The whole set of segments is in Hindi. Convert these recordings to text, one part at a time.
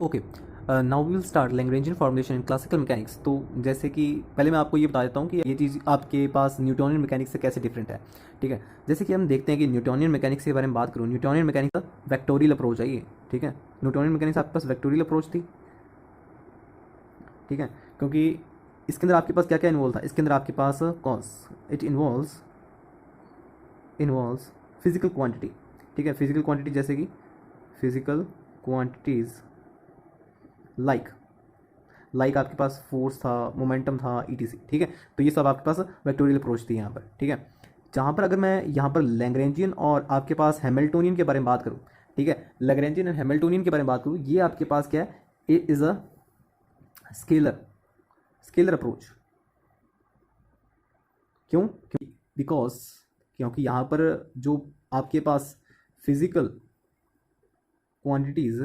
Okay, now we will start Lagrangian formulation in classical mechanics. तो जैसे कि पहले मैं आपको ये बता देता हूँ कि ये चीज़ आपके पास न्यूटोनियन मैकेनिक्स से कैसे डिफरेंट है। ठीक है, जैसे कि हम देखते हैं कि न्यूटोनियन मैकेनिक्स के बारे में बात करूँ, न्यूटोनियन मैकेनिक्स का वेक्टोरियल अप्रोच है ये। ठीक है, न्यूटोनियन मैकेनिक्स आपके पास वेक्टोरियल अप्रोच थी। ठीक है, क्योंकि इसके अंदर आपके पास क्या क्या इन्वॉल्व था, इसके अंदर आपके पास cos it involves physical quantity. ठीक है, फिजिकल क्वांटिटी जैसे कि फिजिकल क्वांटिटीज़ लाइक आपके पास फोर्स था, मोमेंटम था, ईटीसी। ठीक है, तो ये सब आपके पास वेक्टोरियल अप्रोच थी यहाँ पर। ठीक है, जहाँ पर अगर मैं यहाँ पर लैग्रेंजियन और आपके पास हैमिल्टोनियन के बारे में बात करूँ, ठीक है, लैग्रेंजियन और हैमिल्टोनियन के बारे में बात करूँ, ये आपके पास क्या है, it is a scalar approach. क्यों? बिकॉज क्योंकि यहाँ पर जो आपके पास फिजिकल क्वांटिटीज़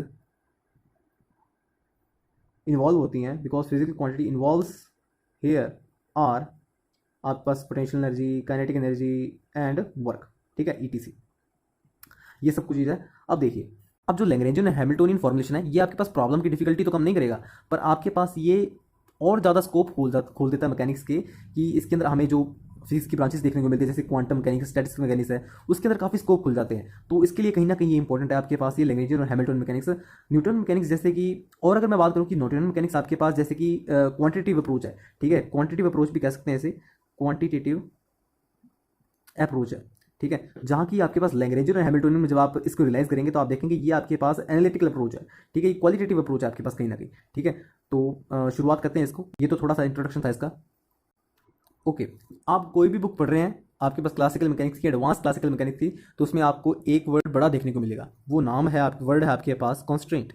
इन्वॉल्व होती हैं, because physical quantity involves here are आपके पास potential energy, kinetic energy and work. ठीक है, ईटीसी, ये सब कुछ चीज़ है। अब देखिए, अब जो लैग्रेंजियन और हैमिल्टोनियन फॉर्मुलेशन है, ये आपके पास प्रॉब्लम की डिफिकल्टी तो कम नहीं करेगा, पर आपके पास ये और ज़्यादा स्कोप खोल देता है मैकेनिक्स के, कि इसके अंदर हमें जो फिजिक्स की ब्रांचेस देखने को मिलती है, जैसे क्वांटम मैकेनिक्स, स्टैटिस्टिक्स मैकेनिक्स है, उसके अंदर काफ़ी स्कोप खुल जाते हैं। तो इसके लिए कहीं ना कहीं ये इंपॉर्टेंट है आपके पास ये लैग्रेंजियन और हैमिल्टोनियन मैकेनिक्स। न्यूटन मैकेनिक्स जैसे कि, और अगर मैं बात करूँ कि न्यूटन मैकेनिक्स आपके पास जैसे कि क्वांटिटेटिव अप्रोच है। ठीक है, क्वांटिटेटिव अप्रोच भी कह सकते हैं इसे, क्वांटिटेटिव अप्रोच है। ठीक है, जहाँ की आपके पास लैग्रेंजियन और हैमिल्टोनियन में जब आप इसको रियलाइज करेंगे तो आप देखेंगे ये आपके पास एनालिटिकल अप्रोच है। ठीक है, ये क्वालिटेटिव अप्रोच है आपके पास कहीं ना कहीं। ठीक है, तो शुरुआत करते हैं इसको। ये तो थोड़ा सा इंट्रोडक्शन था इसका। ओके, आप कोई भी बुक पढ़ रहे हैं आपके पास क्लासिकल मैकेनिक्स की, एडवांस क्लासिकल मैकेनिक्स की, तो उसमें आपको एक वर्ड बड़ा देखने को मिलेगा, वो नाम है, आपके वर्ड है आपके पास कॉन्स्ट्रेंट।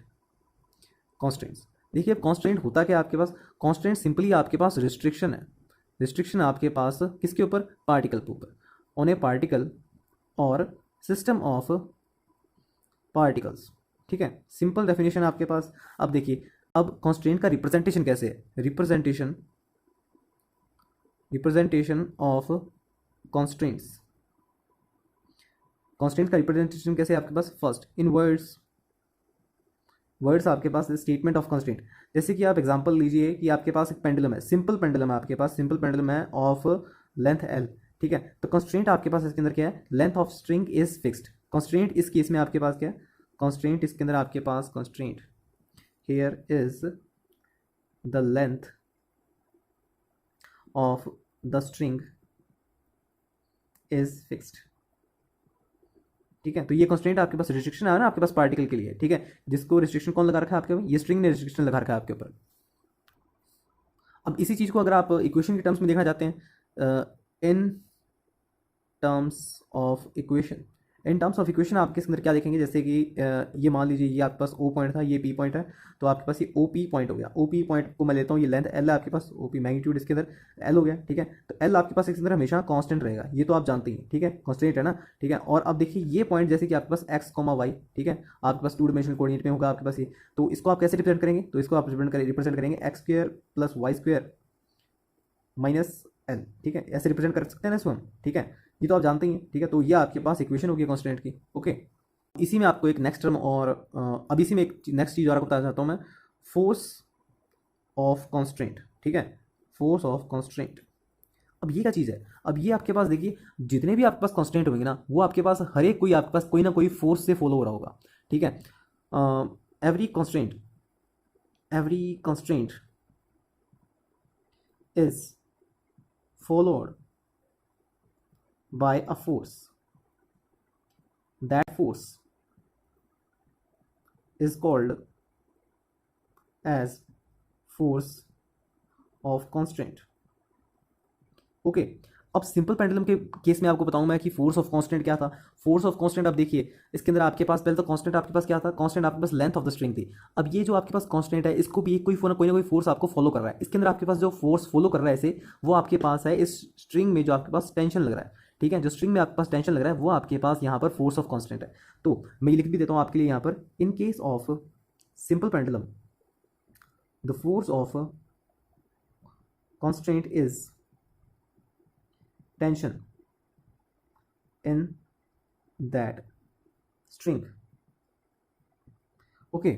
कॉन्स्ट्रेंट्स, देखिए अब कॉन्स्ट्रेंट होता क्या है आपके पास, कॉन्स्ट्रेंट सिंपली आपके पास रिस्ट्रिक्शन है। रिस्ट्रिक्शन आपके पास किसके ऊपर, पार्टिकल के ऊपर, ऑन ए पार्टिकल और सिस्टम ऑफ पार्टिकल्स। ठीक है, सिंपल डेफिनेशन आपके पास। अब देखिए, अब कॉन्स्ट्रेंट का रिप्रेजेंटेशन कैसे है, रिप्रेजेंटेशन ऑफ कॉन्स्ट्रेंट्स। कॉन्स्टेंट का रिप्रेजेंटेशन कैसे है आपके पास, फर्स्ट इन वर्ड्स। वर्ड्स आपके पास स्टेटमेंट ऑफ कॉन्स्टेंट। जैसे कि आप एग्जांपल लीजिए कि आपके पास एक पेंडुलम है, सिंपल पेंडुलम है आपके पास, सिंपल पेंडुलम है ऑफ लेंथ एल। ठीक है, तो कॉन्स्टेंट आपके पास इसके अंदर क्या है, length of string is fixed. Constant इस केस में आपके पास क्या है, कॉन्स्टेंट इसके अंदर आपके पास, constant here is the length of the string is fixed. ठीक है, तो ये कॉन्स्टेंट आपके पास रिस्ट्रिक्शन है ना आपके पास पार्टिकल के लिए। ठीक है, जिसको रिस्ट्रिक्शन कौन लगा रखा है आपके ऊपर, ये स्ट्रिंग ने रिस्ट्रिक्शन लगा रखा है आपके ऊपर। अब इसी चीज़ को अगर आप इक्वेशन के टर्म्स में देखना चाहते हैं, in terms of equation, in terms of equation आप किस अंदर क्या देखेंगे, जैसे कि ये मान लीजिए ये आपके पास ओ पॉइंट था, ये पी पॉइंट है, तो आपके पास ये ओ पी पॉइंट हो गया। ओ पी पॉइंट को मैं लेता हूँ, ये लेंथ एल है आपके पास, ओ पी मैग्नीट्यूड इसके अंदर एल हो गया। ठीक है, तो एल आपके पास इसके अंदर हमेशा कांस्टेंट रहेगा, ये तो आप जानते हैं। ठीक है, कांस्टेंट है ना। ठीक है, और अब देखिए ये पॉइंट जैसे कि आपके पास एक्स कॉमा वाई, ठीक है, आपके पास टू डिमेंशनल कोऑर्डिनेट में होगा आपके पास ये, तो इसको आप कैसे रिप्रेजेंट करेंगे, तो इसको आप रिप्रेजेंट करेंगे x square plus y square minus L. ठीक है, ऐसे रिप्रेजेंट कर सकते हैं ना इसको हम। ठीक है, ये तो आप जानते ही हैं। ठीक है, तो ये आपके पास इक्वेशन होगी कांस्टेंट की। ओके, इसी में आपको एक नेक्स्ट टर्म और अब इसी में एक नेक्स्ट चीज़ और आपको बताना चाहता हूँ मैं, फोर्स ऑफ कांस्टेंट। ठीक है, फोर्स ऑफ कांस्टेंट। अब ये क्या चीज़ है, अब ये आपके पास देखिए, जितने भी आपके पास कांस्टेंट होंगे ना, वो आपके पास हर एक कोई आपके पास कोई ना कोई फोर्स से फॉलो हो रहा होगा। ठीक है, every constant is followed by a force. That force is called as force of constraint. Okay, अब सिंपल पेंडुलम के केस में आपको बताऊं मैं कि फोर्स ऑफ कांस्टेंट क्या था। फोर्स ऑफ कांस्टेंट, अब देखिए इसके अंदर आपके पास पहले तो कांस्टेंट आपके पास क्या था, कांस्टेंट आपके पास लेंथ ऑफ द स्ट्रिंग थी। अब ये जो आपके पास कांस्टेंट है, इसको भी कोई ना कोई फोर्स आपको फॉलो कर रहा है। इसके अंदर आपके पास जो फोर्स फॉलो कर रहा है इसे, वो आपके पास है इस स्ट्रिंग में जो आपके पास टेंशन लग रहा है। ठीक है, जो स्ट्रिंग में आपके पास टेंशन लग रहा है वो आपके पास यहाँ पर फोर्स ऑफ कांस्टेंट है। तो मैं ये लिख भी देता हूँ आपके लिए यहाँ पर, in case of simple pendulum the force of constant is tension in that string. Okay,